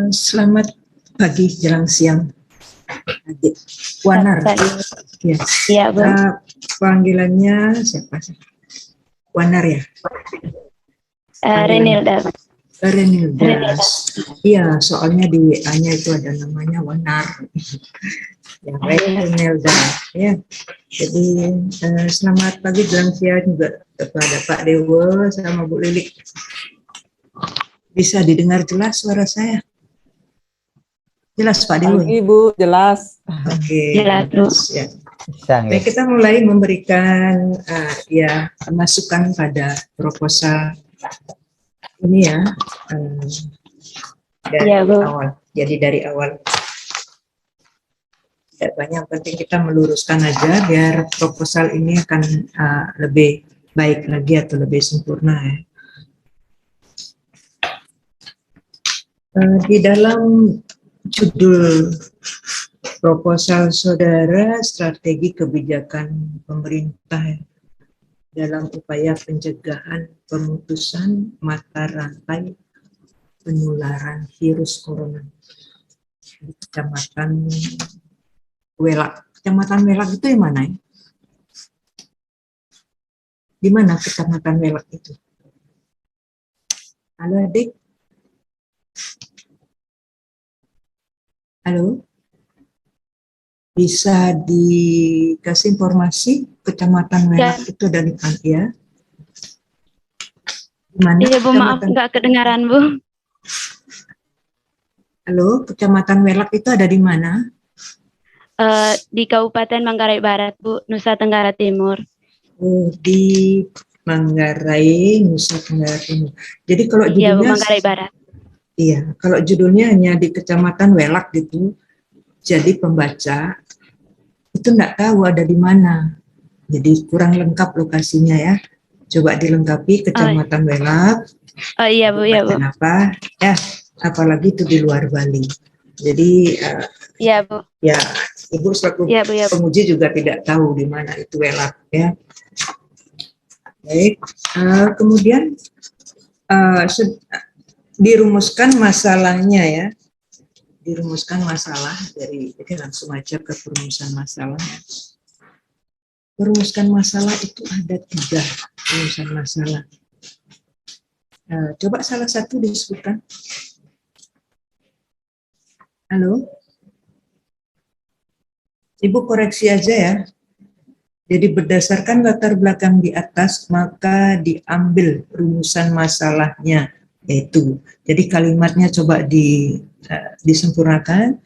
Selamat pagi jelang siang. Wanar. Ya. Iya, Bu. Panggilannya siapa sih? Wanar ya? Renilda. Renilda. Iya, soalnya di WA-nya itu ada namanya Wanar. Ya, baik, Renilda. Ya. Jadi selamat pagi jelang siang juga kepada Pak Dewo sama Bu Lilik. Bisa didengar jelas suara saya? Jelas Pak Dewo? Pagi Bu, jelas. Oke, Jelas, Bu. ya. Baik, kita mulai memberikan masukan pada proposal ini ya, dari Ya, Bu. awal. Jadi dari awal tidak banyak, penting kita meluruskan aja biar proposal ini akan lebih baik lagi atau lebih sempurna ya. Di dalam judul proposal saudara, strategi kebijakan pemerintah dalam upaya pencegahan pemutusan mata rantai penularan virus corona di Kecamatan Welak. Kecamatan Welak itu di mana ya? Di mana Kecamatan Welak itu? Halo adik? Halo? Bisa dikasih informasi Kecamatan Welak itu dari mana ya? Mana? Iya, Bu, maaf nggak kedengaran, Bu. Halo, Kecamatan Welak itu ada di mana? Di Kabupaten Manggarai Barat, Bu, Nusa Tenggara Timur. Oh, di Manggarai, Nusa Tenggara Timur. Jadi kalau judulnya, iya, Bu, Manggarai Barat. Iya, kalau judulnya hanya di Kecamatan Welak gitu, jadi pembaca itu nggak tahu ada di mana. Jadi kurang lengkap lokasinya ya. Coba dilengkapi Kecamatan Welak. Oh iya, Bu, iya, Bu. Apa? Ya, apalagi itu di luar Bali. Jadi Iya, Bu. Ya, Ibu selaku penguji juga tidak tahu di mana itu Welak ya. Baik, kemudian dirumuskan masalahnya ya. Dirumuskan masalah jadi langsung aja ke perumusan masalahnya. Perumuskan masalah itu ada 3 perumusan masalah. Coba salah satu disebutkan. Halo? Ibu koreksi aja ya. Jadi berdasarkan latar belakang di atas, maka diambil rumusan masalahnya, yaitu. Jadi kalimatnya coba disempurnakan.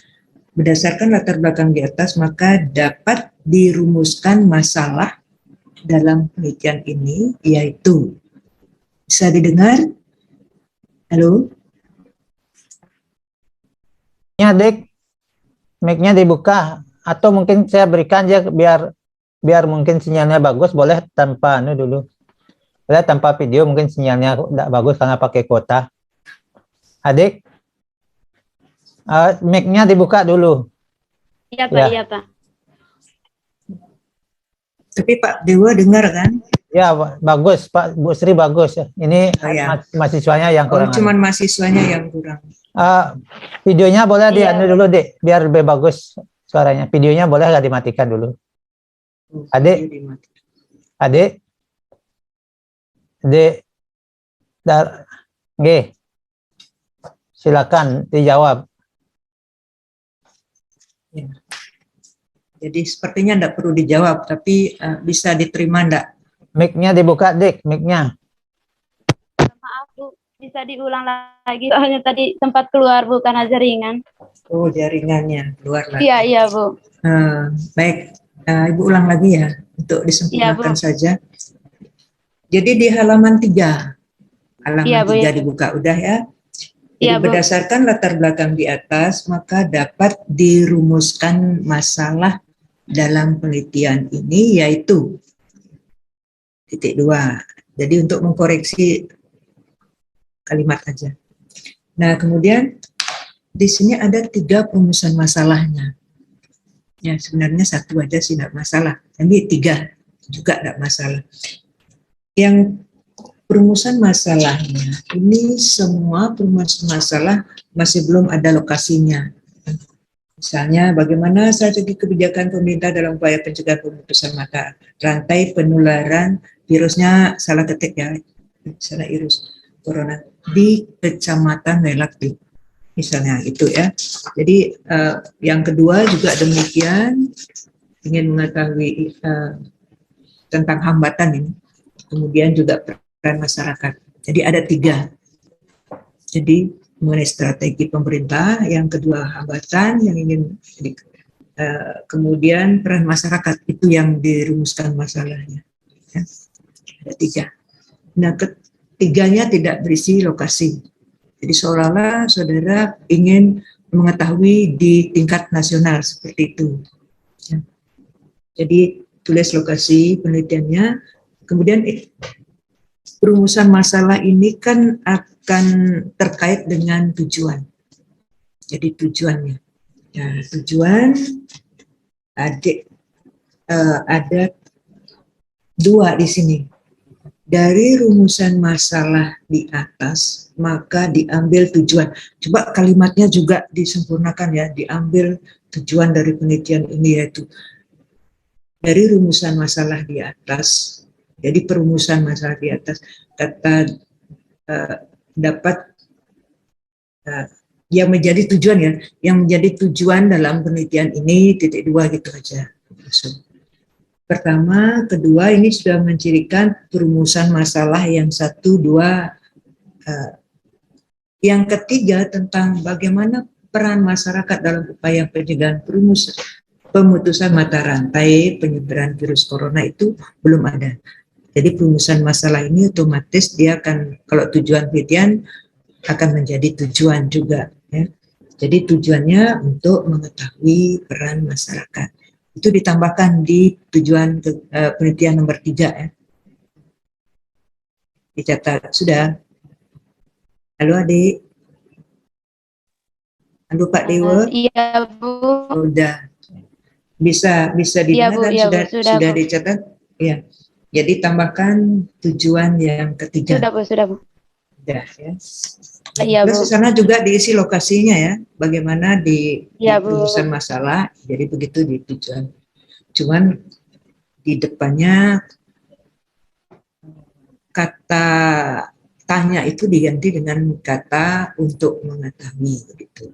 Berdasarkan latar belakang di atas, maka dapat dirumuskan masalah dalam penelitian ini, yaitu. Bisa didengar? Halo? Ya, Dek. Mic-nya dibuka. Atau mungkin saya berikan aja biar mungkin sinyalnya bagus, boleh tanpa dulu. Boleh tanpa video, mungkin sinyalnya tidak bagus karena pakai kuota. Adik, mic-nya dibuka dulu. Iya, Pak, iya, Pak. Tapi Pak Dewa dengar kan? Ya, bagus, Pak. Bu Sri bagus. Ini mahasiswanya yang kurang. Cuman mahasiswanya yang kurang. Videonya boleh dulu, Dek, biar lebih bagus suaranya. Videonya boleh nggak dimatikan dulu? Adik, silakan dijawab. Ya. Jadi sepertinya enggak perlu dijawab, tapi bisa diterima enggak? Mic-nya dibuka, Dik, mic-nya. Maaf, Bu, bisa diulang lagi. Soalnya tadi sempat keluar, Bu, karena jaringan. Oh, jaringannya keluar lagi. Iya, iya, Bu. Baik, Ibu ulang lagi ya, untuk disempurnakan saja. Jadi di halaman 3. Halaman 3 dibuka, udah ya. Jadi berdasarkan latar belakang di atas, maka dapat dirumuskan masalah dalam penelitian ini, yaitu titik 2. Jadi untuk mengkoreksi kalimat aja. Nah, kemudian di sini ada 3 perumusan masalahnya. Ya, sebenarnya 1 aja sih enggak masalah, tapi 3 juga enggak masalah. Yang perumusan masalahnya, ini semua perumusan masalah masih belum ada lokasinya. Misalnya, bagaimana strategi kebijakan pemerintah dalam upaya pencegahan pemutusan mata rantai penularan virusnya, salah ketik ya, salah virus corona di kecamatan Melati, misalnya itu ya. Jadi yang kedua juga demikian, ingin mengetahui tentang hambatan ini, kemudian juga peran masyarakat. Jadi ada 3. Jadi mengenai strategi pemerintah, yang kedua hambatan yang ingin, kemudian peran masyarakat, itu yang dirumuskan masalahnya. Ya. Ada 3. Nah, ketiganya tidak berisi lokasi. Jadi seolah-olah saudara ingin mengetahui di tingkat nasional seperti itu. Ya. Jadi tulis lokasi penelitiannya, kemudian perumusan masalah ini kan akan terkait dengan tujuan. Jadi tujuannya, ya, tujuan ada 2 di sini. Dari rumusan masalah di atas, maka diambil tujuan. Coba kalimatnya juga disempurnakan ya, diambil tujuan dari penelitian ini, yaitu dari rumusan masalah di atas. Jadi perumusan masalah di atas, kata dapat yang menjadi tujuan ya, yang menjadi tujuan dalam penelitian ini, titik 2 gitu aja. Pertama, kedua ini sudah mencirikan perumusan masalah yang 1, 2. Yang ketiga tentang bagaimana peran masyarakat dalam upaya pencegahan pemutusan mata rantai penyebaran virus corona itu belum ada. Jadi perumusan masalah ini otomatis dia akan, kalau tujuan penelitian akan menjadi tujuan juga. Ya. Jadi tujuannya untuk mengetahui peran masyarakat. Itu ditambahkan di tujuan penelitian nomor 3 ya. Dicatat, sudah. Halo adik. Halo Pak Dewa. Iya Bu. Sudah. Bisa didengar iya, dan Bu, sudah Bu. dicatat? Iya. Jadi tambahkan tujuan yang ketiga. Sudah Bu. Sudah ya. Iya Bu. Terus di sana juga diisi lokasinya ya, bagaimana di Iya Bu. perumusan masalah, jadi begitu di tujuan. Cuman di depannya kata tanya itu diganti dengan kata untuk mengetahui begitu.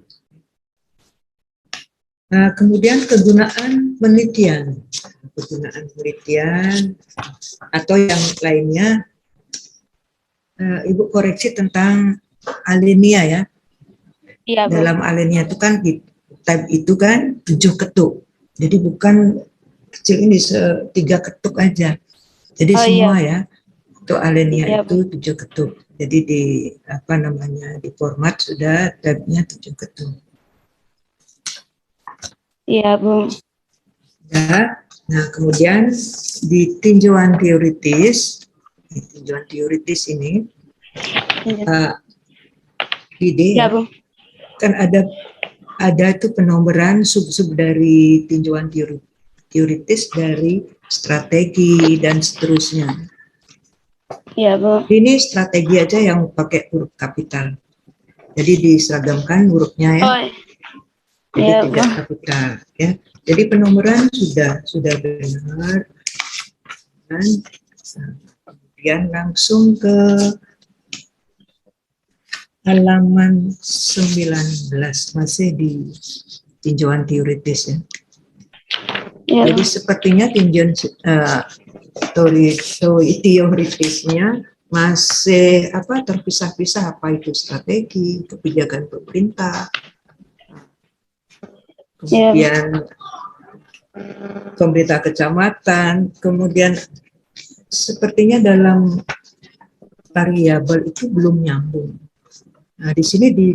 Nah, kemudian kegunaan penelitian atau yang lainnya, Ibu koreksi tentang alinea ya. Iya Bu. Dalam alinea itu kan tab itu kan 7 ketuk. Jadi bukan kecil ini 3 ketuk aja. Jadi semua ya. Untuk alinea Iya, itu 7 ketuk. Jadi di di format sudah tabnya 7 ketuk. Iya Bu. Ya. Nah, kemudian di tinjauan teoritis ini ide Iya Bu. kan ada tuh penomoran sub-sub dari tinjauan teoritis, dari strategi dan seterusnya. Iya Bu. Ini strategi aja yang pakai huruf kapital. Jadi diseragamkan hurufnya ya. Jadi Iya, tidak kapital ya. Jadi penomoran sudah benar. Dan kemudian langsung ke halaman 19, masih di tinjauan teoritis ya. Iya, Jadi sepertinya tinjauan teoritisnya masih terpisah-pisah, apa itu strategi, kebijakan pemerintah, kemudian pemerintah kecamatan, kemudian sepertinya dalam variabel itu belum nyambung. Nah, di sini di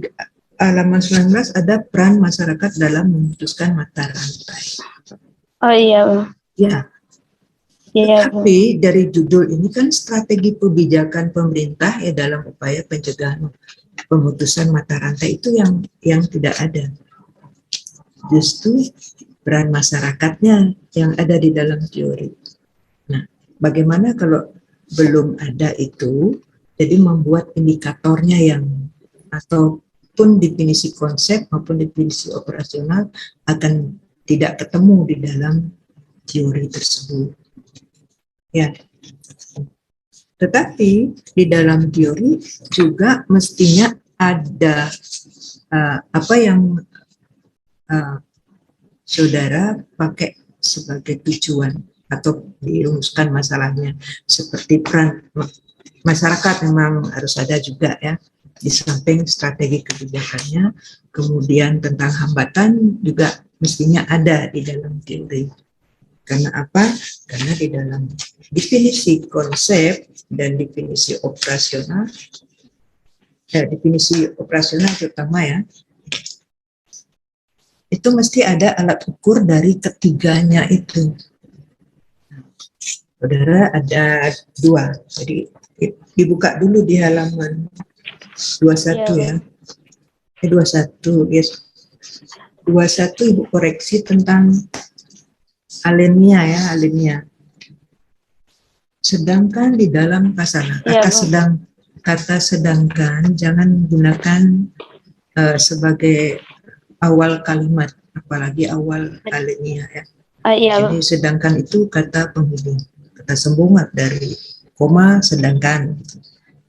halaman 19 ada peran masyarakat dalam memutuskan mata rantai. Oh iya Bu. Ya. Iya Bu. Tapi dari judul ini kan strategi kebijakan pemerintah ya dalam upaya pencegahan pemutusan mata rantai itu yang tidak ada. Justru peran masyarakatnya yang ada di dalam teori. Nah, bagaimana kalau belum ada itu, Jadi membuat indikatornya yang ataupun definisi konsep maupun definisi operasional akan tidak ketemu di dalam teori tersebut. Ya. Tetapi di dalam teori juga mestinya ada apa yang saudara pakai sebagai tujuan atau dirumuskan masalahnya, seperti peran masyarakat memang harus ada juga ya, di samping strategi kebijakannya, kemudian tentang hambatan juga mestinya ada di dalam teori. Karena apa? Karena di dalam definisi konsep dan definisi operasional terutama ya, itu mesti ada alat ukur dari ketiganya itu. Saudara ada 2, jadi dibuka dulu di halaman 21 ya. 21, yes. 21 Ibu koreksi tentang alinea ya, alinea. Sedangkan di dalam kasana, kata sedangkan jangan gunakan sebagai awal kalimat, apalagi awal alinea ya. Jadi sedangkan itu kata penghubung, kata sambungan dari koma sedangkan.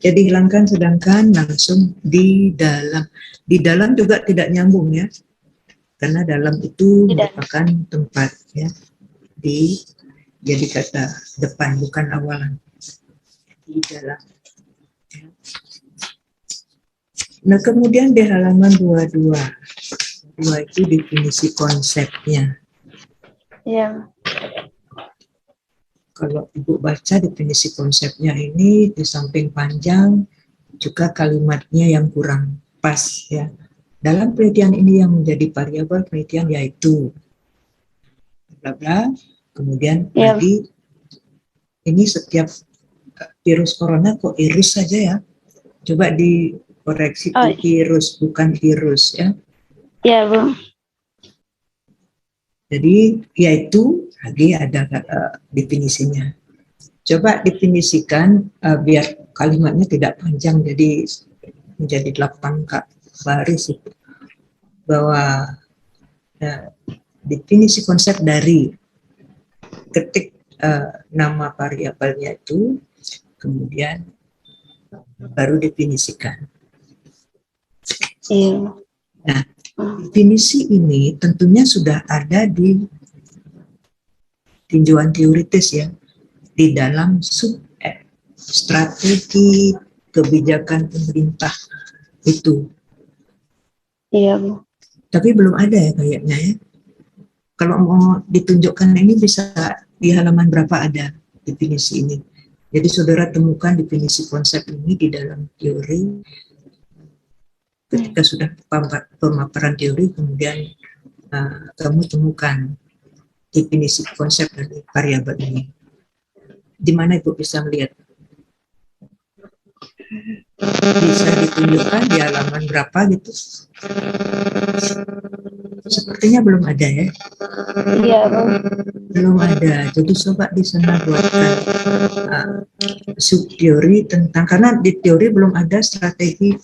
Jadi hilangkan sedangkan, langsung di dalam. Di dalam juga tidak nyambung ya, karena dalam itu merupakan tempat ya. Jadi kata depan bukan awalan. Di dalam. Nah kemudian di halaman 22 itu definisi konsepnya. Iya. Kalau Ibu baca definisi konsepnya ini di samping panjang juga kalimatnya yang kurang pas ya. Dalam penelitian ini yang menjadi variabel penelitian yaitu bla bla. Kemudian lagi ini setiap virus corona kok virus saja ya. Coba dikoreksi virus bukan virus ya. Iya, Bu. Jadi yaitu lagi ada definisinya. Coba definisikan biar kalimatnya tidak panjang, jadi menjadi 8 baris itu. Bahwa definisi konsep dari ketik nama variabelnya itu, kemudian baru definisikan. Iya. Nah, definisi ini tentunya sudah ada di tinjauan teoritis ya, di dalam strategi kebijakan pemerintah itu. Iya, Bu. Tapi belum ada ya kayaknya ya. Kalau mau ditunjukkan ini bisa di halaman berapa ada definisi ini. Jadi saudara temukan definisi konsep ini di dalam teori. Ketika sudah pemaparan teori, kemudian kamu temukan definisi konsep dari variabel ini. Di mana Ibu bisa melihat? Bisa ditunjukkan di halaman berapa gitu? Sepertinya belum ada ya? Iya, Bu. Belum ada. Jadi coba di sana buatkan subteori tentang, karena di teori belum ada strategi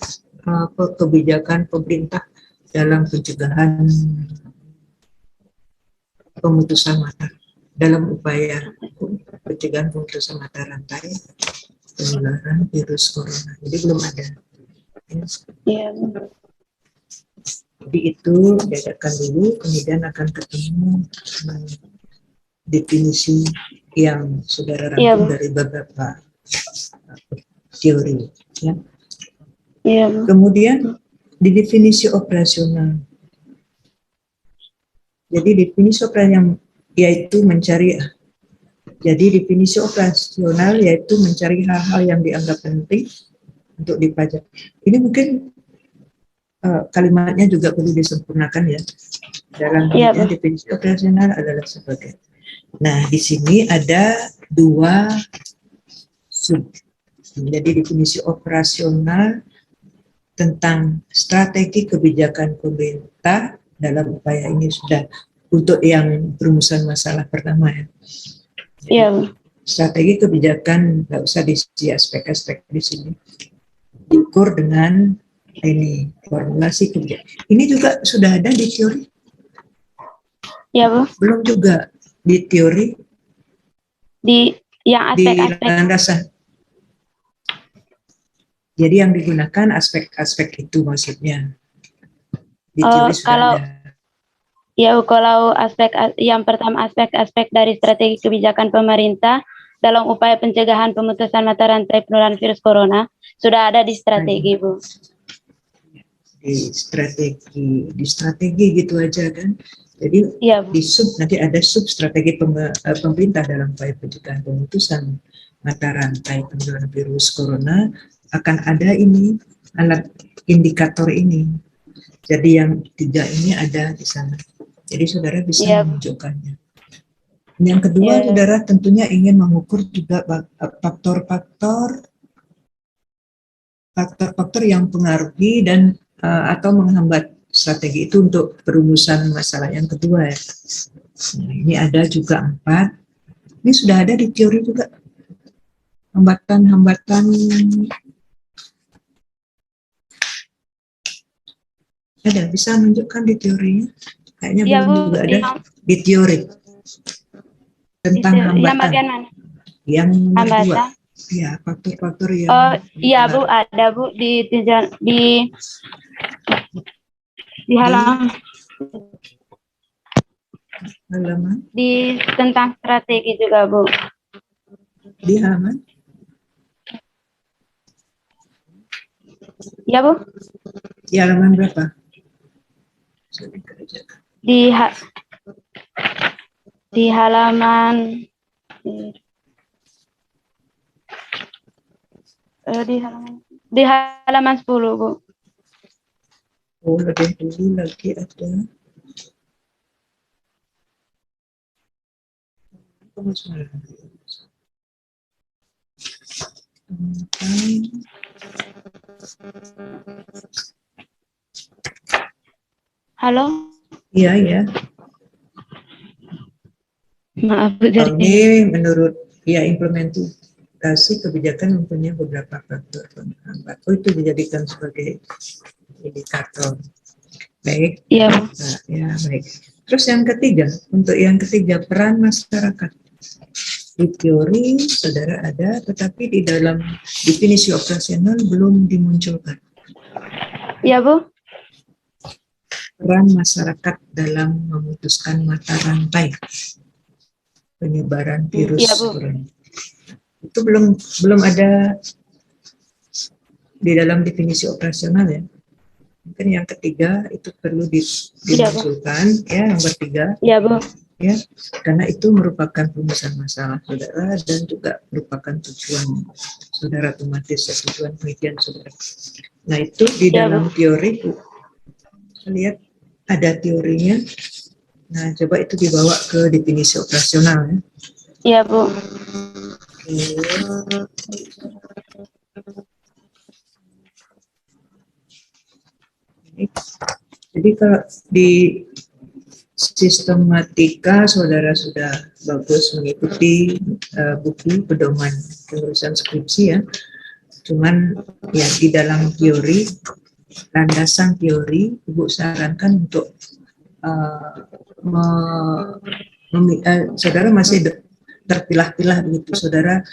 kebijakan pemerintah dalam pencegahan pemutusan mata, dalam upaya pencegahan pemutusan mata rantai penularan virus corona. Jadi belum ada. Iya. Jadi itu diadakan dulu, kemudian akan ketemu definisi yang saudara rangkum dari beberapa teori. Ya. Iya. Kemudian di definisi operasional. Jadi definisi operasional yaitu mencari. Jadi definisi operasional yaitu mencari hal-hal yang dianggap penting untuk dipajak. Ini mungkin kalimatnya juga perlu disempurnakan ya. Dalam definisi operasional adalah sebagai. Nah, di sini ada 2 sub. Jadi definisi operasional tentang strategi kebijakan pemerintah dalam upaya ini sudah untuk yang perumusan masalah pertama ya. Iya. strategi kebijakan nggak usah di aspek-aspek di sini, diukur dengan ini formulasi kebijakan. Ini juga sudah ada di teori? Ya Bu, Belum juga di teori di yang di aspek-aspek. landasan. Jadi yang digunakan aspek-aspek itu maksudnya. Di teori sudah Kalau ada. ya Bu, kalau aspek yang pertama aspek-aspek dari strategi kebijakan pemerintah dalam upaya pencegahan pemutusan mata rantai penularan virus corona sudah ada di strategi Bu. Di strategi gitu aja kan. Jadi Iya Bu. di nanti ada sub strategi pemerintah dalam upaya pencegahan pemutusan mata rantai penularan virus corona, akan ada ini alat indikator ini. Jadi yang 3 ini ada di sana. Jadi saudara bisa menunjukkannya. Yang kedua, saudara tentunya ingin mengukur juga faktor-faktor yang pengaruhi dan atau menghambat strategi itu untuk perumusan masalah yang kedua ya. Nah, ini ada juga 4. Ini sudah ada di teori juga. Hambatan-hambatan ada, bisa menunjukkan di teorinya. Kayaknya Ya, belum Bu, juga ada di teori tentang hambatan. Yang bagian mana? Yang nomor 2. Hambatan. Ya, faktor-faktor yang. Oh iya Bu, ada Bu di halaman. Di tentang strategi juga Bu. Di halaman? Ya Bu. Di halaman berapa? Di halaman di halaman 10 Bu. Oh, lebih dulu lagi ada. Halo? Iya, ya. Maaf Bu. Ini menurut implementasi kebijakan mempunyai beberapa faktor penghambat. Oh, itu dijadikan sebagai indikator. Baik. Iya Bu. Nah, ya, baik. Terus yang ketiga, untuk yang ketiga peran masyarakat. Di teori saudara ada, tetapi di dalam definisi operasional belum dimunculkan. Iya Bu. Peran masyarakat dalam memutuskan mata rantai penyebaran virus corona. Itu belum ada di dalam definisi operasional ya. Mungkin yang ketiga itu perlu dimunculkan ya, yang ketiga. Iya Bu. Ya, karena itu merupakan perumusan masalah saudara dan juga merupakan tujuan saudara otomatis, tujuan penelitian saudara. Nah itu di dalam teori, lihat ada teorinya. Nah coba itu dibawa ke definisi operasional ya. Iya Bu. Jadi kalau di sistematika saudara sudah bagus mengikuti buku pedoman penulisan skripsi ya. Cuman ya di dalam teori, landasan teori, Ibu sarankan untuk saudara masih terpilah-pilah begitu, saudara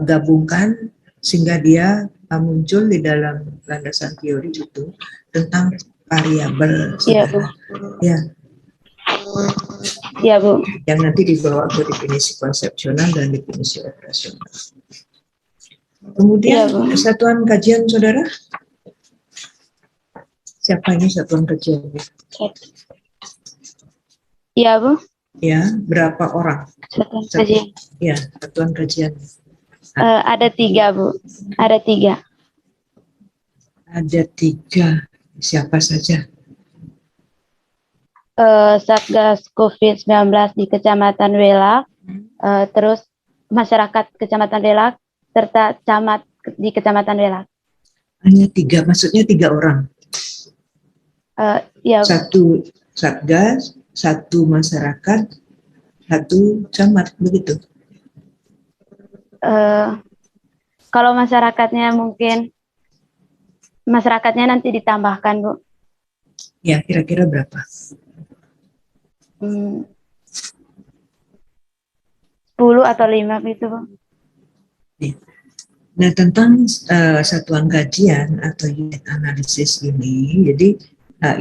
gabungkan sehingga dia muncul di dalam landasan teori itu tentang variabel saudara. Ya. Ya Bu. Yang nanti dibawa ke definisi konsepsional dan definisi operasional. Kemudian satuan kajian saudara, siapa ini satuan kajiannya? Iya Bu. Ya, berapa orang? Satuan kajian. Ya, satuan kajian. Ada 3 Bu. Ada 3. Ada 3. Siapa saja? Satgas COVID-19 di Kecamatan Welak, terus masyarakat Kecamatan Welak, serta camat di Kecamatan Welak. Hanya 3, maksudnya 3 orang? Ya. 1 satgas, 1 masyarakat, 1 camat, begitu? Kalau masyarakatnya nanti ditambahkan, Bu. Ya, kira-kira berapa? 10 atau 5 gitu, Bu. Nah, tentang satuan kajian atau unit analisis ini, jadi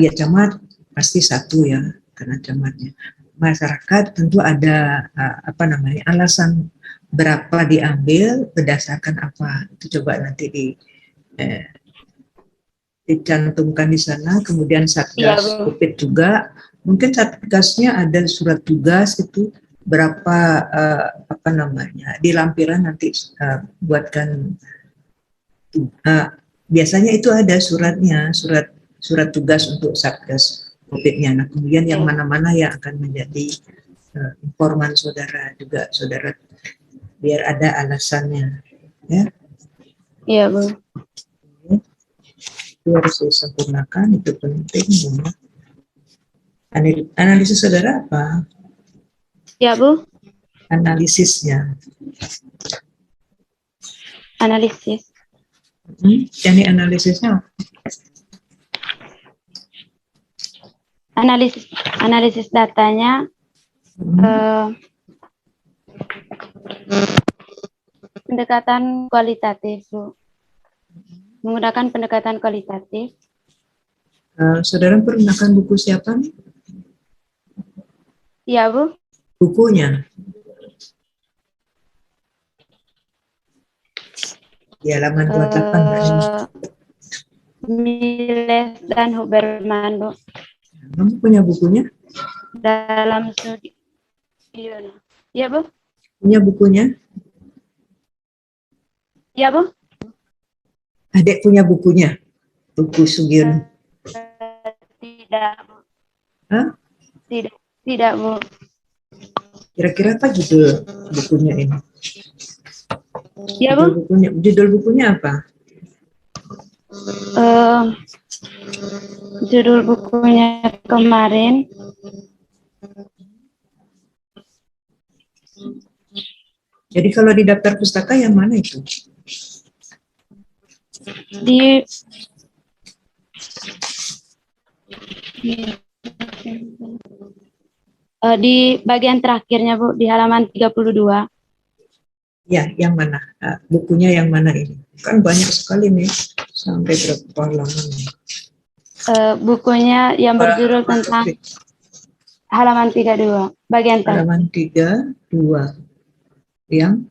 ya camat pasti satu ya, karena camatnya. Masyarakat tentu ada alasan berapa diambil berdasarkan apa. Itu coba nanti dicantumkan di sana. Kemudian Satgas COVID juga, mungkin Satgasnya ada surat tugas itu berapa di lampiran nanti buatkan biasanya itu ada suratnya, surat tugas untuk Satgas COVID-nya. Nah, kemudian yang mana-mana yang akan menjadi informan saudara juga, saudara, biar ada alasannya, ya. Iya, Bu. Itu harus disempurnakan, itu penting. Ya. Analisis saudara apa? Ya, Bu. Analisisnya. Analisis. Jadi analisisnya analisis datanya pendekatan kualitatif, Bu. Menggunakan pendekatan kualitatif. Saudara menggunakan buku siapa nih? Iya, Bu. Bukunya di halaman 28 Miles dan Huberman, Bu. Kamu punya bukunya? Dalam studi. Iya, Bu. Punya bukunya? Iya, Bu. Adik punya bukunya? Buku Sugiono? Tidak, Bu. Hah? Tidak, Bu. Kira-kira apa judul bukunya ini? Iya, Bu. Judul bukunya apa? Judul bukunya kemarin jadi kalau di daftar pustaka yang mana itu? Di bagian terakhirnya, Bu, di halaman 32. Ya, yang mana? Bukunya yang mana ini? Kan banyak sekali nih, sampai berapa halaman? Bukunya yang berjudul tentang halaman 32, bagian terakhir. Halaman 32. Yang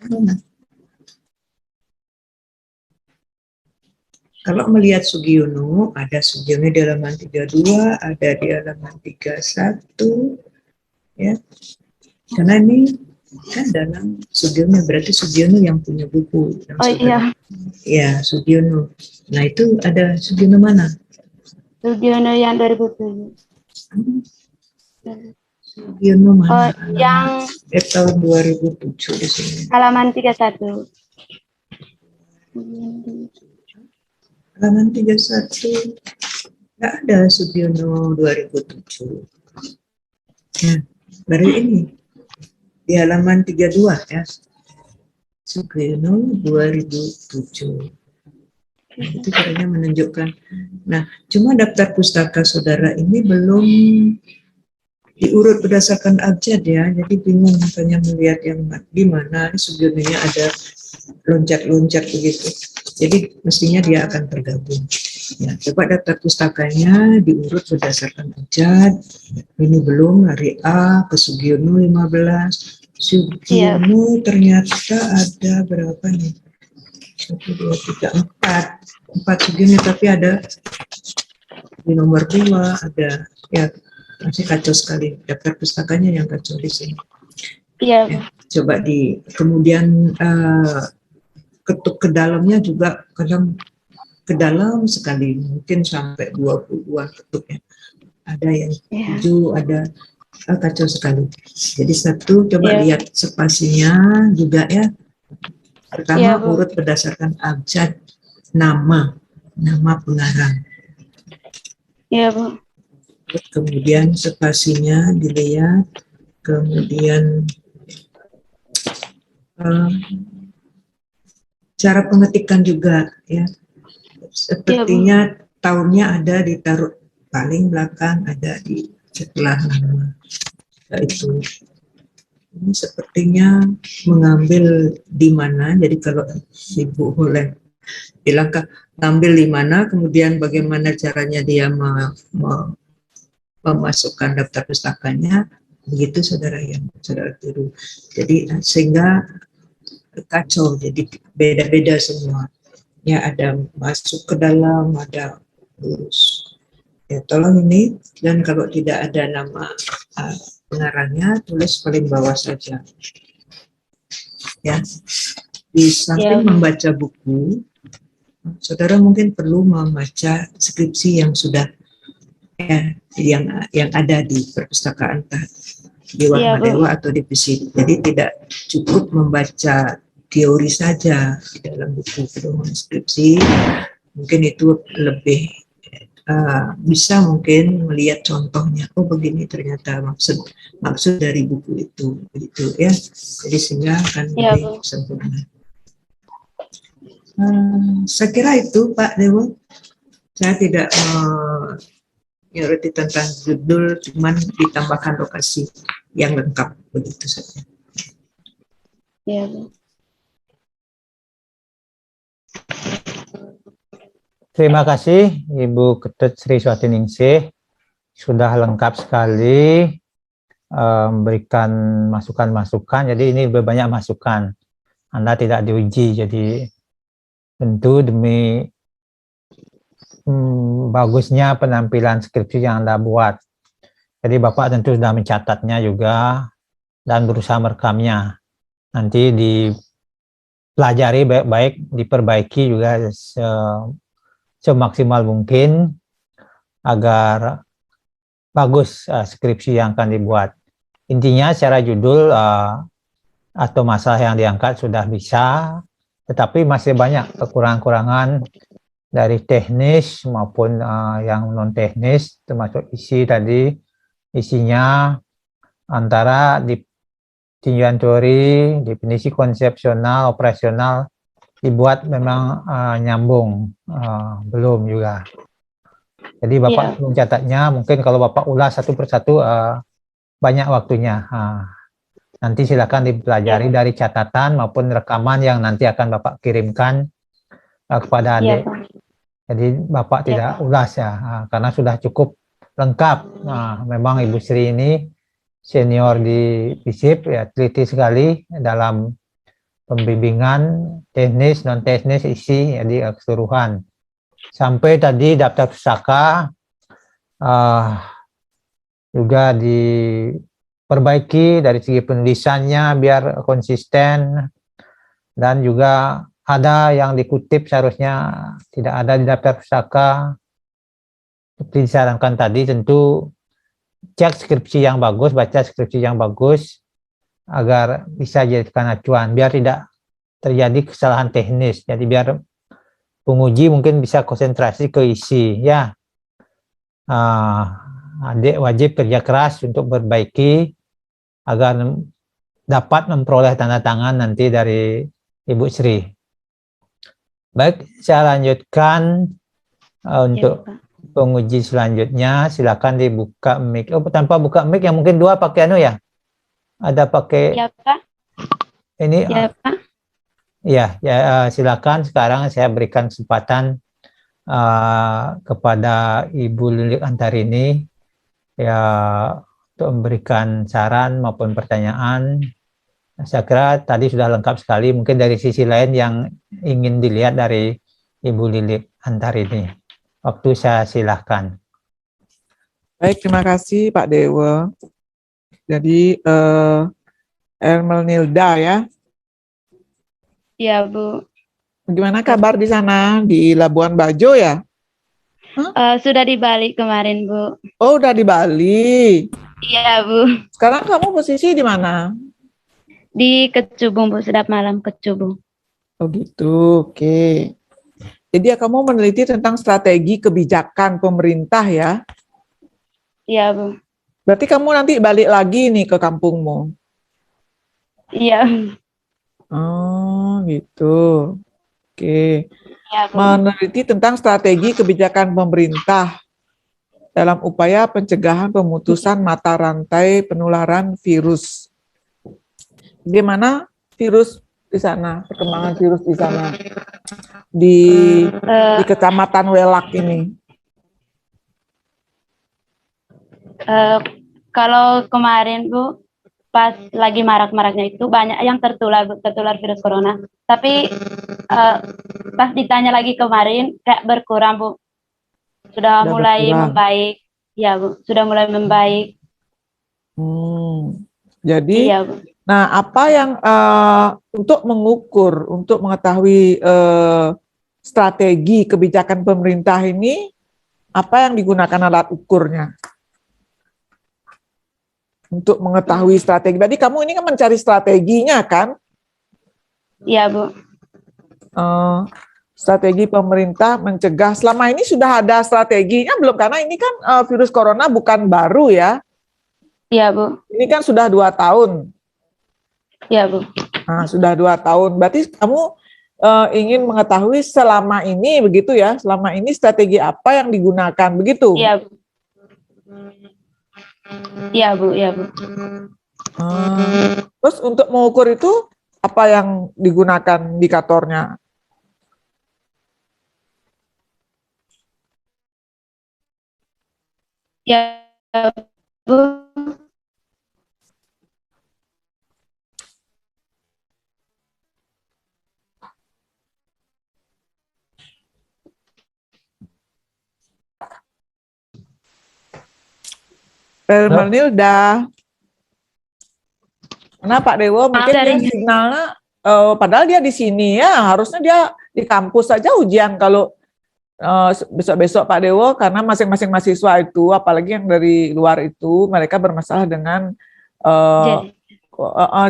mana? Kalau melihat Sugiono, ada Sugiono di halaman 32, ada di halaman 31, ya. Karena ini kan dalam Sugiono, berarti Sugiono yang punya buku. Iya. Ya, Sugiono. Nah, itu ada Sugiono mana? Sugiono yang 2007. Sugiono mana? Yang tahun 2007 di sini. Halaman 31. Halaman 31. Nggak ada Sugiono 2007. Nah, baru ini. Di halaman 32 ya. Sugiono 2007. Nah, itu caranya menunjukkan. Nah, cuma daftar pustaka saudara ini belum diurut berdasarkan abjad ya. Jadi bingung makanya melihat yang di mana Sugiononya ada loncat-loncat begitu. Jadi mestinya dia akan tergabung. Ya, coba daftar pustakanya diurut berdasarkan abjad. Ini belum hari A ke Sugiono 15. Sugiono ternyata ada berapa nih? 1, 2, 3, 4 Sugiono, tapi ada di nomor 2 ada, ya masih kacau sekali daftar pustakanya yang kacau di sini. Iya. Ya, coba kemudian ketuk ke dalamnya juga kadang ke dalam sekali, mungkin sampai 20-an ketuknya. Ada yang 7, ada kacau sekali. Jadi satu, coba lihat spasinya juga ya. Pertama urut berdasarkan abjad nama pengarang. Iya, Bu. Kemudian spasinya dilihat, kemudian eh, cara pengetikan juga ya. Sepertinya tahunnya ada ditaruh paling belakang, ada di setelah nama. Itu ini sepertinya mengambil di mana. Jadi kalau Ibu boleh bilang ngambil di mana, kemudian bagaimana caranya dia memasukkan daftar pustakanya, begitu saudara tiru. Jadi sehingga kacau, jadi beda-beda semua. Ya, ada masuk ke dalam, ada lurus. Ya, tolong ini, dan kalau tidak ada nama pengarangnya, tulis paling bawah saja. Ya, di samping membaca buku, saudara mungkin perlu membaca skripsi yang sudah yang ada di perpustakaan, entah di Warmadewa atau di PSI. Jadi tidak cukup membaca teori saja di dalam buku pedoman skripsi, mungkin itu lebih bisa mungkin melihat contohnya, oh begini ternyata maksud dari buku itu, begitu ya. Jadi sehingga akan lebih sempurna. Saya kira itu Pak Dewa. Saya tidak menyoroti tentang judul, cuman ditambahkan lokasi yang lengkap, begitu saja. Ya, Bu. Terima kasih Ibu Ketut Sri Swatiningsih, sudah lengkap sekali memberikan masukan-masukan. Jadi ini banyak masukan, Anda tidak diuji, jadi tentu demi bagusnya penampilan skripsi yang Anda buat. Jadi Bapak tentu sudah mencatatnya juga dan berusaha merekamnya. Nanti dipelajari baik-baik, diperbaiki juga semaksimal mungkin agar bagus skripsi yang akan dibuat. Intinya secara judul atau masalah yang diangkat sudah bisa, tetapi masih banyak kekurangan-kurangan dari teknis maupun yang non teknis, termasuk isi tadi. Isinya antara di tinjauan teori, definisi konsepsional, operasional dibuat memang nyambung, belum juga. Jadi Bapak mencatatnya, mungkin kalau Bapak ulas satu persatu banyak waktunya. Nanti silakan dipelajari dari catatan maupun rekaman yang nanti akan Bapak kirimkan kepada adik. Jadi Bapak tidak ulas ya, karena sudah cukup lengkap. Memang Ibu Sri ini senior di FISIP, ya, teliti sekali dalam pembimbingan teknis, non teknis, isi, jadi keseluruhan. Sampai tadi daftar pustaka juga diperbaiki dari segi penulisannya biar konsisten, dan juga ada yang dikutip seharusnya tidak ada di daftar pustaka. Seperti disarankan tadi, tentu cek skripsi yang bagus, baca skripsi yang bagus agar bisa jadikan acuan, biar tidak terjadi kesalahan teknis. Jadi biar penguji mungkin bisa konsentrasi ke isi ya. Adik wajib kerja keras untuk perbaiki agar dapat memperoleh tanda tangan nanti dari Ibu Sri. Baik, saya lanjutkan untuk penguji selanjutnya. Silakan dibuka mic. Oh, tanpa buka mic yang mungkin dua pakai anu ya? Ada pakai? Ya, Pak. Ini? Ya, Pak. Ya, silakan sekarang saya berikan kesempatan kepada Ibu Lilik Antarini ya untuk memberikan saran maupun pertanyaan. Saya kira tadi sudah lengkap sekali. Mungkin dari sisi lain yang ingin dilihat dari Ibu Lilik Antarini. Waktu saya silahkan. Baik, terima kasih Pak Dewa. Jadi Ermelnilda ya. Iya, Bu. Bagaimana kabar di sana di Labuan Bajo ya? Sudah di Bali kemarin, Bu. Oh, udah di Bali. Iya, Bu. Sekarang kamu posisi di mana? Di Kecubung, Bu. Sedap malam Kecubung. Oh gitu, oke. Jadi ya kamu meneliti tentang strategi kebijakan pemerintah ya? Iya, Bu. Berarti kamu nanti balik lagi nih ke kampungmu? Iya. Oh, gitu. Oke. Ya, Bu. Meneliti tentang strategi kebijakan pemerintah dalam upaya pencegahan pemutusan mata rantai penularan virus. Bagaimana virus di sana, perkembangan virus di sana di Eh, Kecamatan Welak ini? Kalau kemarin Bu, pas lagi marak-maraknya itu banyak yang tertular virus corona. Tapi pas ditanya lagi kemarin kayak berkurang Bu, sudah Sudah mulai berkurang. membaik. Ya Bu, sudah mulai membaik. Jadi, Iya Bu. nah apa yang untuk mengukur, untuk mengetahui strategi kebijakan pemerintah ini, apa yang digunakan alat ukurnya? Untuk mengetahui strategi. Berarti kamu ini kan mencari strateginya kan? Iya Bu. Strategi pemerintah mencegah. Selama ini sudah ada strateginya belum? Karena ini kan virus corona bukan baru ya. Iya Bu. Ini kan sudah 2 tahun. Iya Bu. Nah, sudah 2 tahun. Berarti kamu ingin mengetahui selama ini begitu ya? Selama ini strategi apa yang digunakan begitu? Iya Bu. Iya Bu. Iya Bu. Terus untuk mengukur itu apa yang digunakan indikatornya? Iya Bu. Melnilda. Karena Pak Dewo mungkin dia signalnya, padahal dia di sini ya, harusnya dia di kampus saja ujian kalau besok-besok Pak Dewo, karena masing-masing mahasiswa itu, apalagi yang dari luar itu, mereka bermasalah dengan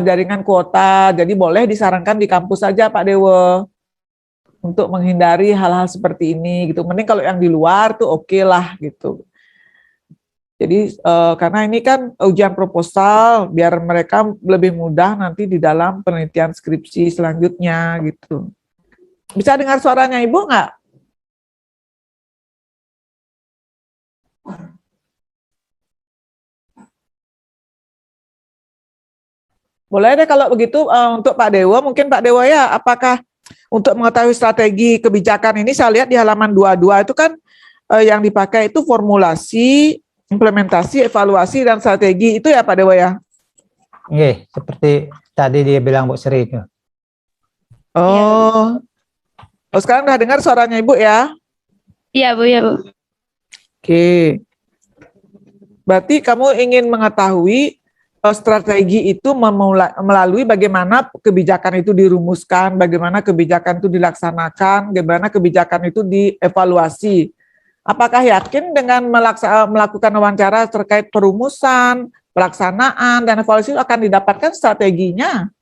jaringan kuota, jadi boleh disarankan di kampus saja Pak Dewo, untuk menghindari hal-hal seperti ini gitu. Mending kalau yang di luar tuh oke lah gitu. Jadi karena ini kan ujian proposal, biar mereka lebih mudah nanti di dalam penelitian skripsi selanjutnya gitu. Bisa dengar suaranya Ibu nggak? Boleh deh kalau begitu untuk Pak Dewo, mungkin Pak Dewo ya, apakah untuk mengetahui strategi kebijakan ini, saya lihat di halaman 22 itu kan yang dipakai itu formulasi, implementasi, evaluasi, dan strategi itu ya Pak Dewo ya? Iya, seperti tadi dia bilang Bu Sri itu. Oh, sekarang udah dengar suaranya Ibu ya? Iya Bu. Iya Bu. Oke. Berarti kamu ingin mengetahui strategi itu melalui bagaimana kebijakan itu dirumuskan, bagaimana kebijakan itu dilaksanakan, bagaimana kebijakan itu dievaluasi. Apakah yakin dengan melakukan wawancara terkait perumusan, pelaksanaan, dan evaluasi akan didapatkan strateginya?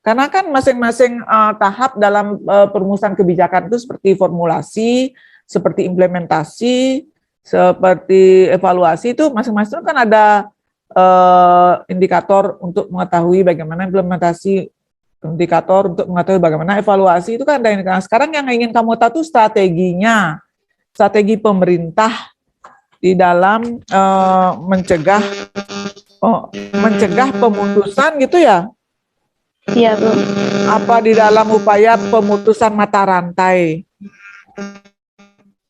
Karena kan masing-masing tahap dalam perumusan kebijakan itu seperti formulasi, seperti implementasi, seperti evaluasi, itu masing-masing kan ada indikator untuk mengetahui bagaimana implementasi, indikator untuk mengetahui bagaimana evaluasi, itu kan ada indikator. Sekarang yang ingin kamu tahu itu strateginya, strategi pemerintah di dalam mencegah pemutusan gitu ya. Iya Bu. Apa di dalam upaya pemutusan mata rantai?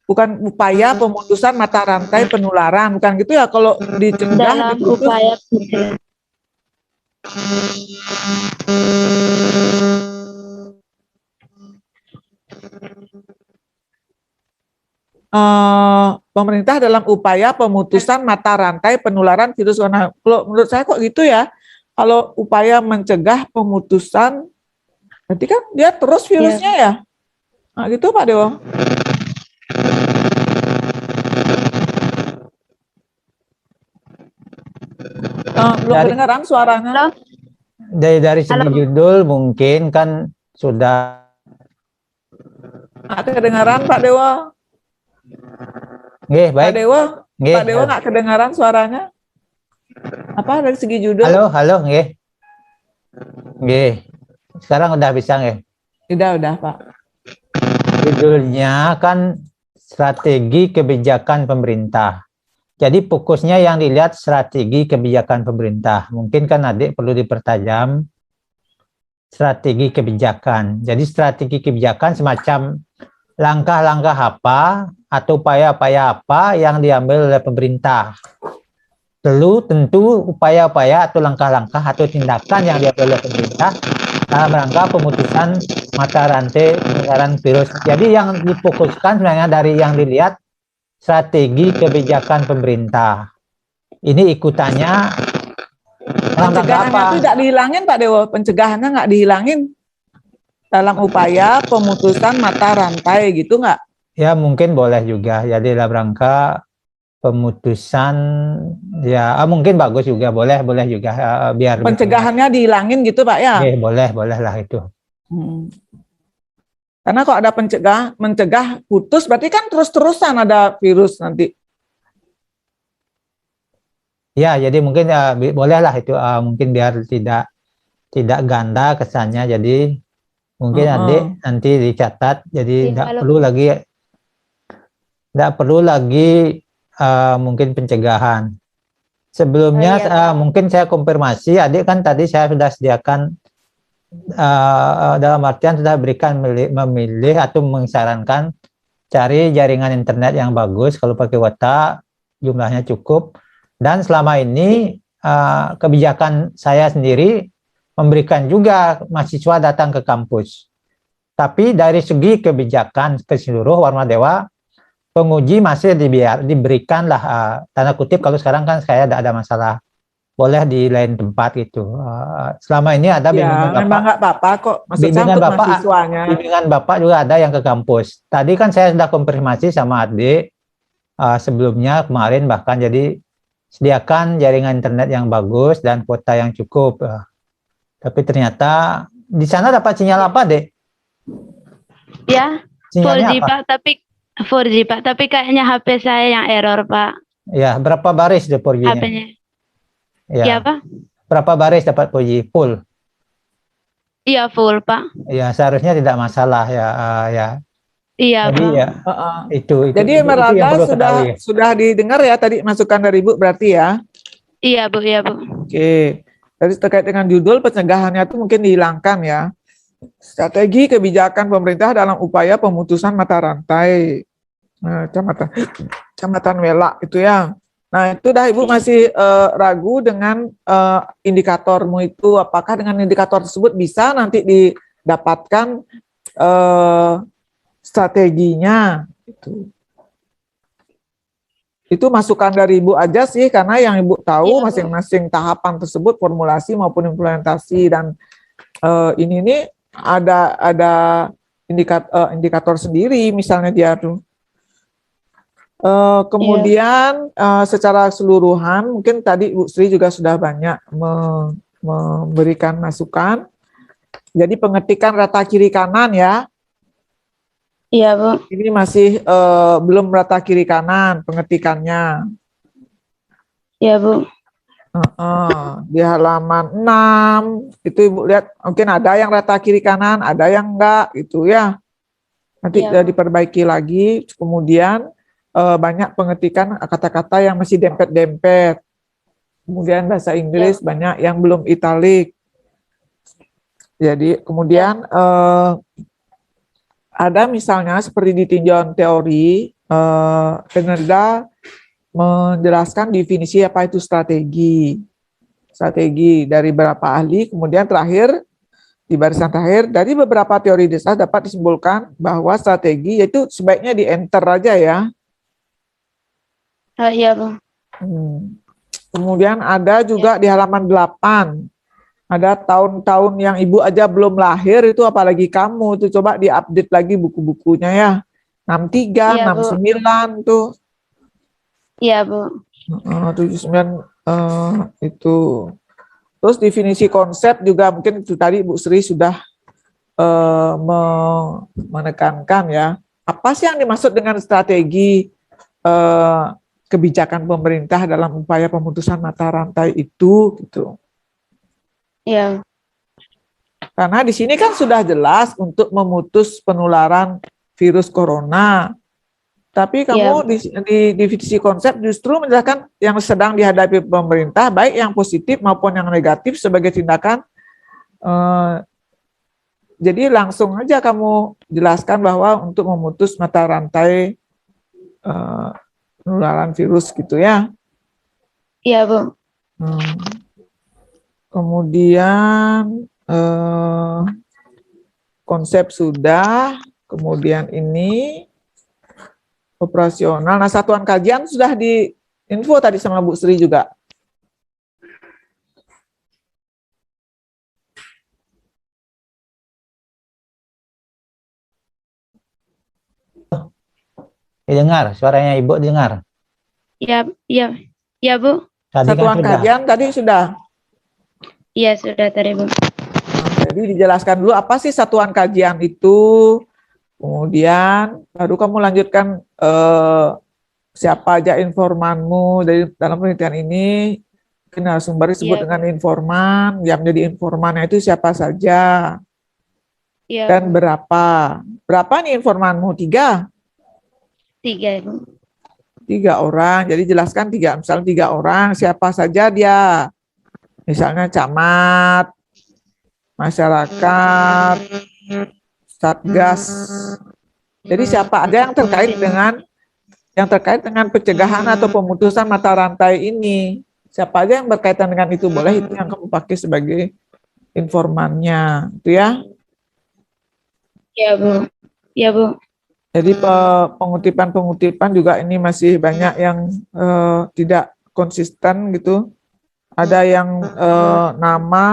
Bukan upaya pemutusan mata rantai penularan, bukan gitu ya? Kalau dicegah, Dalam diputus. upaya Pemerintah dalam upaya pemutusan mata rantai penularan virus corona. Kalau menurut saya kok gitu ya? Kalau upaya mencegah pemutusan, berarti kan dia terus virusnya ya? Nah, gitu Pak Dewo. Belum kedengaran suaranya. Dari segi judul mungkin kan sudah. Nggak kedengaran Pak Dewo. Nggih, baik. Pak Dewo, Nggih, Pak Dewo nggak kedengaran suaranya. Apa dari segi judul? Halo, nggih. Nggih. Sekarang udah bisa nggih? Udah Pak. Judulnya kan strategi kebijakan pemerintah. Jadi fokusnya yang dilihat strategi kebijakan pemerintah. Mungkin kan adik perlu dipertajam strategi kebijakan. Jadi strategi kebijakan semacam langkah-langkah apa atau upaya-upaya apa yang diambil oleh pemerintah. Tentu upaya-upaya atau langkah-langkah atau tindakan yang diambil oleh pemerintah dalam rangka pemutusan mata rantai penyebaran virus. Jadi yang difokuskan sebenarnya dari yang dilihat strategi kebijakan pemerintah. Ini ikutannya Pencegahannya itu tidak dihilangin Pak Dewo, pencegahannya nggak dihilangin dalam upaya pemutusan mata rantai gitu nggak? Ya mungkin boleh juga. Jadi dalam rangka pemutusan ya mungkin bagus juga, boleh juga biar pencegahannya dihilangin gitu Pak ya? Boleh lah itu. Karena kalau ada mencegah putus berarti kan terus-terusan ada virus nanti. Ya, jadi mungkin bolehlah itu mungkin biar tidak ganda kesannya. Jadi mungkin adik nanti dicatat. Jadi tidak perlu lagi mungkin pencegahan. Sebelumnya mungkin saya konfirmasi, adik kan tadi saya sudah sediakan dalam artian sudah berikan memilih atau mensarankan cari jaringan internet yang bagus. Kalau pakai kuota jumlahnya cukup. Dan selama ini kebijakan saya sendiri memberikan juga mahasiswa datang ke kampus. Tapi dari segi kebijakan keseluruh Warma Dewa, penguji masih diberikanlah tanda kutip, kalau sekarang kan saya tidak ada masalah, boleh di lain tempat gitu. Selama ini ada bimbingan Bapak. Memang nggak apa-apa kok. Maksudnya untuk mahasiswanya. Bimbingan Bapak juga ada yang ke kampus. Tadi kan saya sudah konfirmasi sama adik sebelumnya kemarin bahkan, jadi sediakan jaringan internet yang bagus dan kuota yang cukup. Tapi ternyata di sana dapat sinyal apa, Dek? Ya, sinyalnya 4G apa? Pak, tapi 4G Pak, tapi kayaknya HP saya yang error Pak. Ya, berapa baris deh 4G-nya? HP-nya. Ya, Pak? Berapa baris dapat 4G? Full? Iya, full Pak. Ya, seharusnya tidak masalah ya. Iya, jadi Pak. Ya, itu jadi Merada sudah didengar ya tadi masukan dari Ibu berarti ya? Iya Bu. Oke. Jadi terkait dengan judul pencegahannya itu mungkin dihilangkan ya. Strategi kebijakan pemerintah dalam upaya pemutusan mata rantai. Kecamatan Wela itu ya. Nah itu dah Ibu masih ragu dengan indikatormu itu, apakah dengan indikator tersebut bisa nanti didapatkan strateginya itu masukan dari Ibu aja sih, karena yang Ibu tahu masing-masing tahapan tersebut, formulasi maupun implementasi, dan ini nih ada indikator sendiri misalnya dia tuh. Kemudian secara keseluruhan mungkin tadi Bu Sri juga sudah banyak memberikan masukan. Jadi pengetikan rata kiri kanan ya. Iya Bu. Ini masih belum rata kiri kanan pengetikannya. Iya Bu. Di halaman 6 itu Ibu lihat mungkin ada yang rata kiri kanan, ada yang enggak gitu ya. Nanti diperbaiki lagi. Kemudian banyak pengetikan kata-kata yang masih dempet-dempet. Kemudian bahasa Inggris banyak yang belum italik. Jadi kemudian ada misalnya seperti di tinjauan teori, Renanda menjelaskan definisi apa itu strategi dari beberapa ahli. Kemudian terakhir di barisan terakhir dari beberapa teori dasar dapat disimpulkan bahwa strategi yaitu sebaiknya di enter aja ya. Iya Bu. Kemudian ada juga di halaman 8. Ada tahun-tahun yang Ibu aja belum lahir itu, apalagi kamu tuh, coba diupdate lagi buku-bukunya ya. 63, 69 tuh. Iya Bu. 79 itu. Terus definisi konsep juga mungkin itu tadi Bu Sri sudah menekankan ya. Apa sih yang dimaksud dengan strategi kebijakan pemerintah dalam upaya pemutusan mata rantai itu gitu. Iya. Karena di sini kan sudah jelas untuk memutus penularan virus corona. Tapi kamu di divisi konsep justru menjelaskan yang sedang dihadapi pemerintah, baik yang positif maupun yang negatif sebagai tindakan. Jadi langsung aja kamu jelaskan bahwa untuk memutus mata rantai penularan virus gitu ya. Iya, Bu. Kemudian konsep sudah, kemudian ini operasional. Nah, satuan kajian sudah di info tadi sama Bu Sri juga. Didengar, suaranya Ibu dengar. Iya, iya. Iya, Bu. Tadi Satuan kan sudah. kajian tadi sudah. Iya, sudah tadi, Bu. Jadi dijelaskan dulu apa sih satuan kajian itu, kemudian baru kamu lanjutkan siapa aja informanmu dari dalam penelitian ini. Mungkin narasumber disebut dengan informan, yang menjadi informannya itu siapa saja, dan berapa. Berapa nih informanmu? 3? 3, Bu. 3 orang, jadi jelaskan misalnya 3 orang, siapa saja dia. Misalnya camat, masyarakat, satgas. Jadi siapa aja yang terkait dengan pencegahan atau pemutusan mata rantai ini. Siapa aja yang berkaitan dengan itu, boleh itu yang kamu pakai sebagai informannya, itu ya. Iya, Bu. Iya, Bu. Jadi pengutipan juga ini masih banyak yang tidak konsisten gitu. Ada yang nama,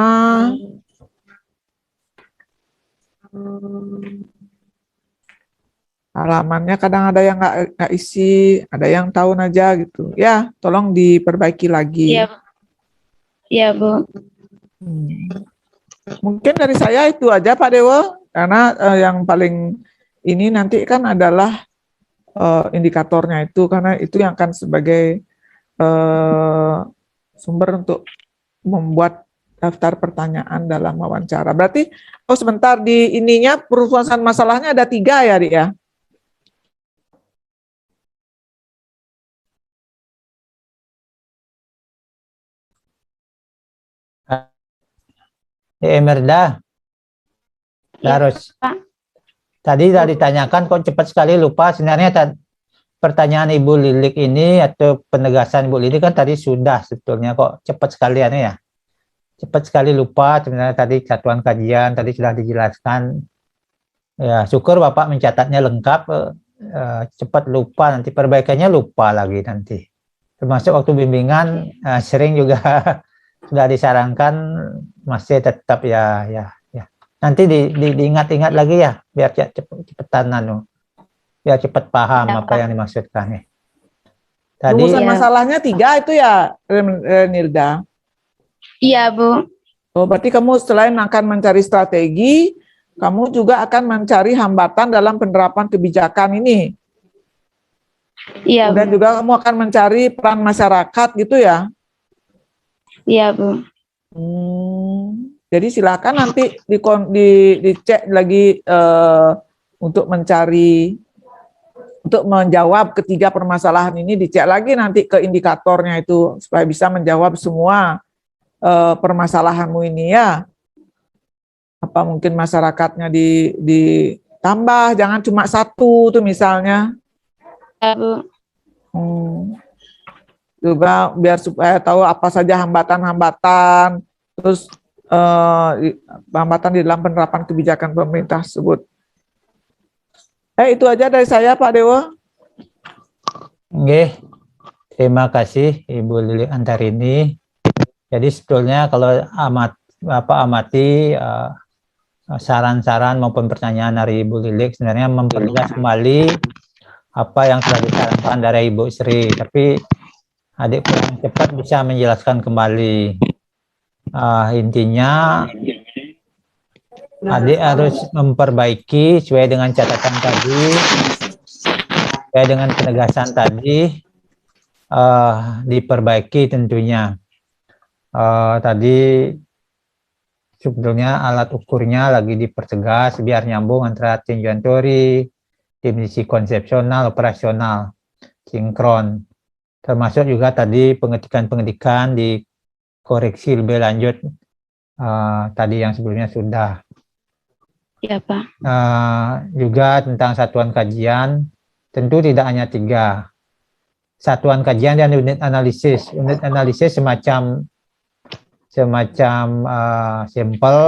halamannya kadang ada yang nggak isi, ada yang tahun aja gitu. Ya, tolong diperbaiki lagi. Iya, iya, Bu. Mungkin dari saya itu aja Pak Dewo, karena yang paling ini nanti kan adalah indikatornya itu, karena itu yang akan sebagai sumber untuk membuat daftar pertanyaan dalam wawancara. Berarti, sebentar, di ininya perurusan masalahnya ada 3 ya, Dik ya? Emerda, harus. Tadi ditanyakan kok cepat sekali lupa. Sebenarnya pertanyaan Ibu Lilik ini atau penegasan Ibu Lilik kan tadi sudah sebetulnya, kok cepat sekali ya. Cepat sekali lupa. Sebenarnya tadi satuan kajian tadi sudah dijelaskan. Ya, syukur Bapak mencatatnya lengkap. Cepat lupa, nanti perbaikannya lupa lagi nanti. Termasuk waktu bimbingan sering juga sudah disarankan masih tetap ya. Nanti diingat-ingat lagi ya, biar cepetan biar cepat paham apa yang dimaksudkan nih. Tadi masalahnya 3 itu ya, Nilda? Iya, Bu. Oh, berarti kamu selain akan mencari strategi, kamu juga akan mencari hambatan dalam penerapan kebijakan ini. Iya, dan juga kamu akan mencari peran masyarakat gitu ya? Iya, Bu. Jadi silakan nanti dicek lagi untuk menjawab ketiga permasalahan ini, dicek lagi nanti ke indikatornya itu supaya bisa menjawab semua permasalahanmu ini ya. Apa mungkin masyarakatnya ditambah, jangan cuma 1 tuh misalnya. Ya, Bu. Juga biar supaya tahu apa saja hambatan-hambatan, terus hambatan di dalam penerapan kebijakan pemerintah tersebut. Itu aja dari saya, Pak Dewo. Oke, terima kasih Ibu Lilik Antarini. Jadi sebetulnya kalau amati saran-saran maupun pertanyaan dari Ibu Lilik sebenarnya memperjelas kembali apa yang sudah disarankan dari Ibu Sri, tapi adik kurang cepat bisa menjelaskan kembali. Intinya adik harus memperbaiki sesuai dengan catatan tadi, sesuai dengan penegasan tadi, diperbaiki tentunya. Tadi sebetulnya alat ukurnya lagi dipertegas biar nyambung antara tinjauan teori, definisi konsepsional, operasional, sinkron. Termasuk juga tadi pengetikan-pengetikan dikoreksi lebih lanjut, tadi yang sebelumnya sudah. Ya, Pak. Juga tentang satuan kajian, tentu tidak hanya 3. Satuan kajian dan unit analisis. Unit analisis semacam sampel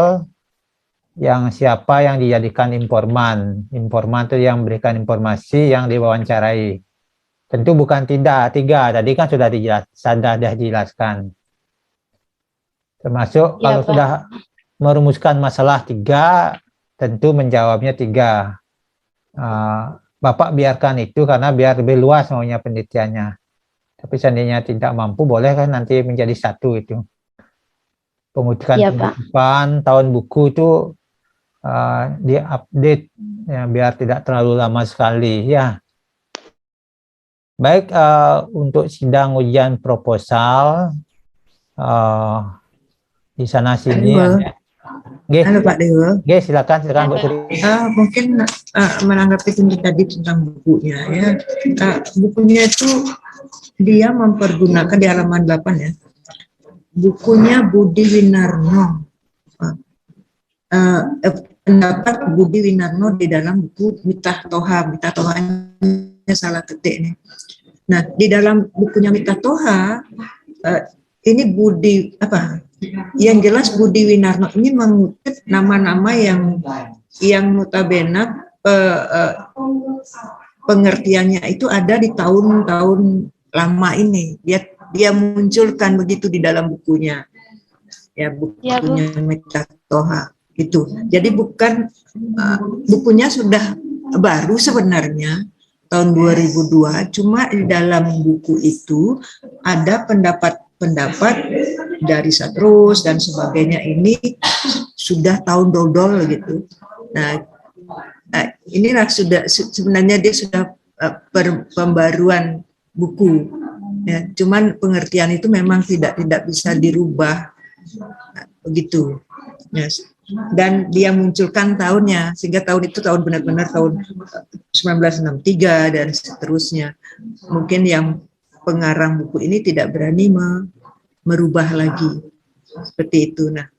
yang siapa yang dijadikan informan. Informan itu yang memberikan informasi yang diwawancarai. Tentu bukan 3, tadi kan sudah dijelaskan. Termasuk kalau Pak. sudah merumuskan masalah 3, tentu menjawabnya 3. Bapak biarkan itu karena biar lebih luas maunya penelitiannya. Tapi seandainya tidak mampu, boleh kan nanti menjadi 1 itu. Pengutipan tahun buku itu diupdate ya, biar tidak terlalu lama sekali ya. Baik, untuk sidang ujian proposal di sana sini. Halo Pak Dewa. Silakan Bu Sri. Mungkin menanggapi tadi tentang bukunya ya. Bukunya itu dia mempergunakan di halaman 8 ya. Bukunya Budi Winarno. Pendapat Budi Winarno di dalam buku Miftah Thoha. Miftah Thohanya salah ketik nih. Nah, di dalam bukunya Miftah Thoha ini Budi yang jelas Budi Winarno ini mengutip nama-nama yang notabene pengertiannya itu ada di tahun-tahun lama ini. Dia munculkan begitu di dalam bukunya. Ya, bukunya Miftah Thoha itu. Jadi bukan bukunya sudah baru sebenarnya tahun 2002, cuma di dalam buku itu ada pendapat dari Satrus dan sebagainya ini sudah tahun dodol gitu. Nah, inilah sebenarnya dia sudah pembaruan buku. Ya, cuman pengertian itu memang tidak bisa dirubah begitu. Yes. Dan dia munculkan tahunnya sehingga tahun itu benar-benar tahun 1963 dan seterusnya. Mungkin yang pengarang buku ini tidak berani merubah lagi seperti itu. Nah,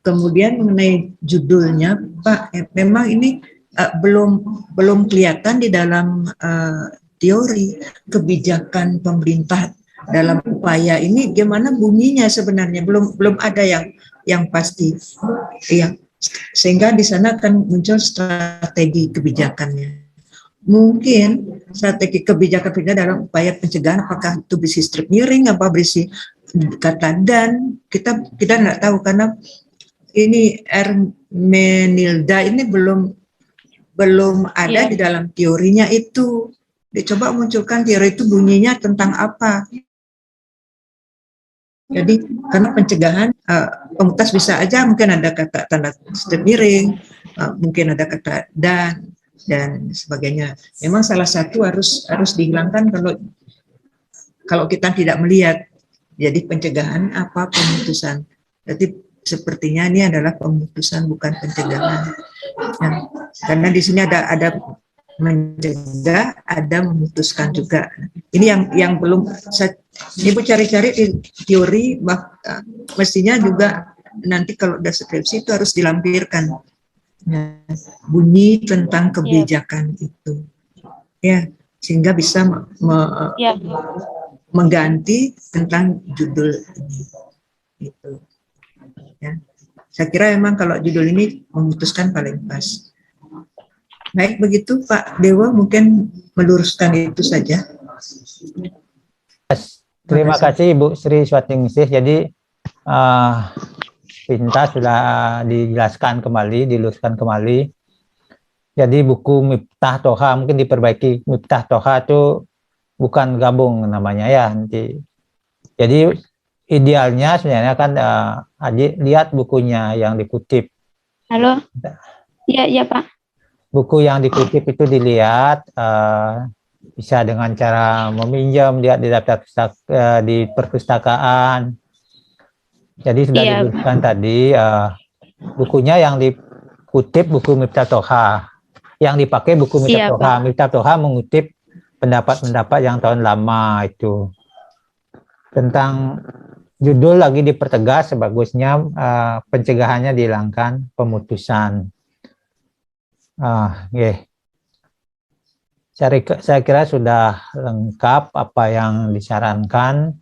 kemudian mengenai judulnya, Pak, memang ini belum kelihatan di dalam teori kebijakan pemerintah dalam upaya ini gimana bunyinya sebenarnya belum ada yang pasti ya, sehingga di sana akan muncul strategi kebijakannya. Mungkin strategi kebijakan dalam upaya pencegahan, apakah itu berisi strip miring, apa berisi kata dan, kita nggak tahu karena ini Ermenilda ini belum ada di dalam teorinya itu. Dicoba munculkan teori itu bunyinya tentang apa. Jadi karena pencegahan pemutas bisa aja mungkin ada kata tanda strip miring, mungkin ada kata dan sebagainya. Memang salah satu harus dihilangkan kalau kita tidak melihat. Jadi pencegahan apa pemutusan. Jadi sepertinya ini adalah pemutusan bukan pencegahan. Ya, karena di sini ada mencegah, ada memutuskan juga. Ini yang belum Ibu cari-cari di teori, mestinya juga nanti kalau udah skripsi itu harus dilampirkan bunyi tentang kebijakan itu, ya, sehingga bisa mengganti tentang judul ini. Gitu. Ya. Saya kira memang kalau judul ini memutuskan paling pas. Baik begitu Pak Dewa, mungkin meluruskan itu saja. Terima kasih Ibu Sri Swatingningsih. Jadi pintas sudah dijelaskan kembali, diluruskan kembali. Jadi buku Miftah Thoha mungkin diperbaiki. Miftah Thoha itu bukan gabung namanya ya nanti. Jadi idealnya sebenarnya kan Aji lihat bukunya yang dikutip. Halo. Iya Pak. Buku yang dikutip itu dilihat, Bisa dengan cara meminjam, lihat di daftar di perpustakaan. Jadi sudah Iya. disebutkan tadi bukunya yang dikutip buku Miftah Toha, yang dipakai buku Miftah Iya, Toha. Pak. Miftah Toha mengutip pendapat-pendapat yang tahun lama itu. Tentang judul lagi dipertegas, sebagusnya pencegahannya dihilangkan, pemutusan. Saya kira sudah lengkap apa yang disarankan.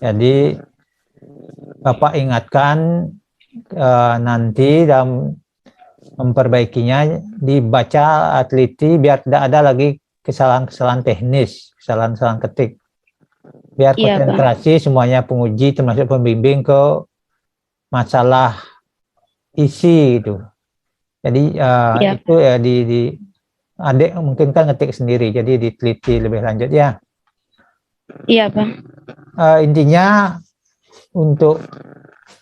Jadi Bapak ingatkan nanti dalam memperbaikinya dibaca teliti biar tidak ada lagi kesalahan-kesalahan teknis, kesalahan-kesalahan ketik. Biar Iya, konsentrasi semuanya penguji termasuk pembimbing ke masalah isi itu. Jadi Iya. itu ya di adik mungkin kan ngetik sendiri, jadi diteliti lebih lanjut ya. Iya, Pak. Intinya untuk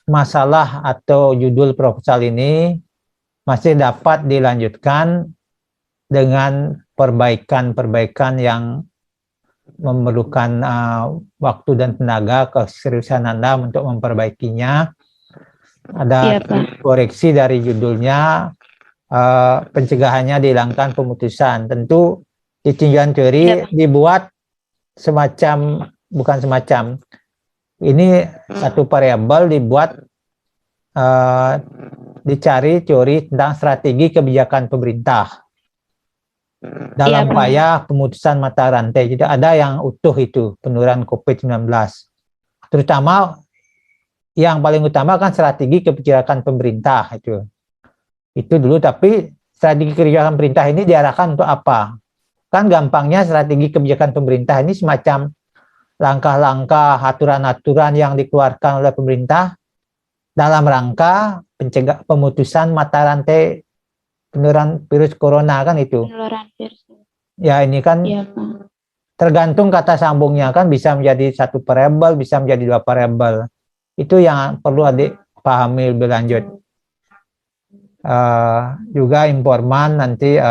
masalah atau judul proposal ini masih dapat dilanjutkan dengan perbaikan-perbaikan yang memerlukan waktu dan tenaga, keseriusan Anda untuk memperbaikinya. Ada koreksi dari judulnya, pencegahannya dihilangkan, pemutusan. Tentu di tinjauan teori dibuat semacam, bukan semacam, ini satu variabel dibuat dicari teori tentang strategi kebijakan pemerintah dalam upaya pemutusan mata rantai. Jadi ada yang utuh itu penurunan COVID-19. Terutama yang paling utama kan strategi kebijakan pemerintah itu. Itu dulu, tapi strategi kebijakan pemerintah ini diarahkan untuk apa? Kan gampangnya strategi kebijakan pemerintah ini semacam langkah-langkah, aturan-aturan yang dikeluarkan oleh pemerintah dalam rangka pemutusan mata rantai penularan virus corona, kan itu. Penularan virus. Ya ini kan tergantung kata sambungnya, kan bisa menjadi satu variabel, bisa menjadi dua variabel. Itu yang perlu adik pahami lebih lanjut. Juga informan nanti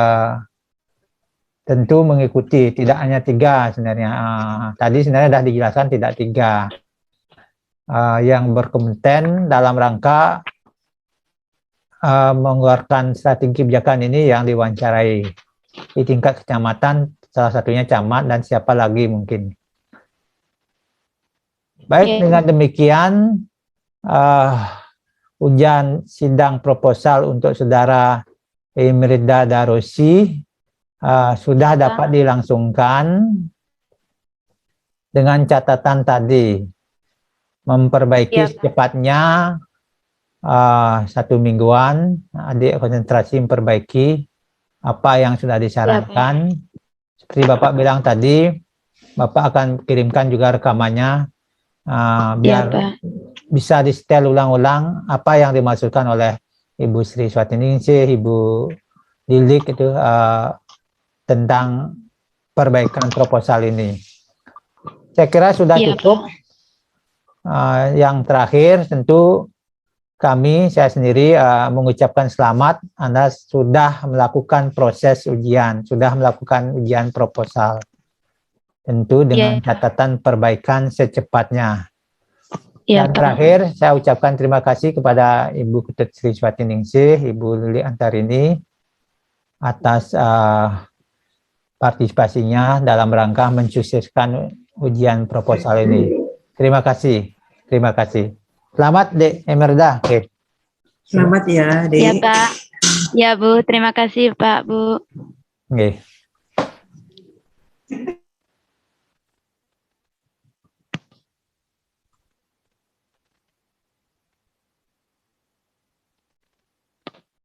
tentu mengikuti, tidak hanya 3 sebenarnya. Tadi sebenarnya sudah dijelaskan tidak 3. Yang berkompeten dalam rangka mengeluarkan strategi kebijakan ini yang diwawancarai di tingkat kecamatan, salah satunya camat dan siapa lagi mungkin. Baik, dengan demikian ujian sidang proposal untuk saudara Emerida Darosi sudah dapat dilangsungkan dengan catatan tadi, memperbaiki secepatnya 1 mingguan, adik konsentrasi memperbaiki apa yang sudah disarankan. Seperti Bapak bilang tadi, Bapak akan kirimkan juga rekamannya biar bisa di-setel ulang-ulang apa yang dimaksudkan oleh Ibu Sri Swatiningsih, Ibu Dilik itu tentang perbaikan proposal ini. Saya kira sudah cukup. Yang terakhir tentu saya sendiri mengucapkan selamat, Anda sudah melakukan proses ujian, sudah melakukan ujian proposal. Tentu dengan catatan perbaikan secepatnya. Dan terakhir saya ucapkan terima kasih kepada Ibu Ketut Sri Swatiningsih, Ibu Lili Antarini atas partisipasinya dalam rangka mensukseskan ujian proposal ini. Terima kasih. Terima kasih. Selamat, Dek Emerda. Oke. Selamat ya, Dek. Ya, Pak. Ya, Bu. Terima kasih, Pak, Bu. Oke.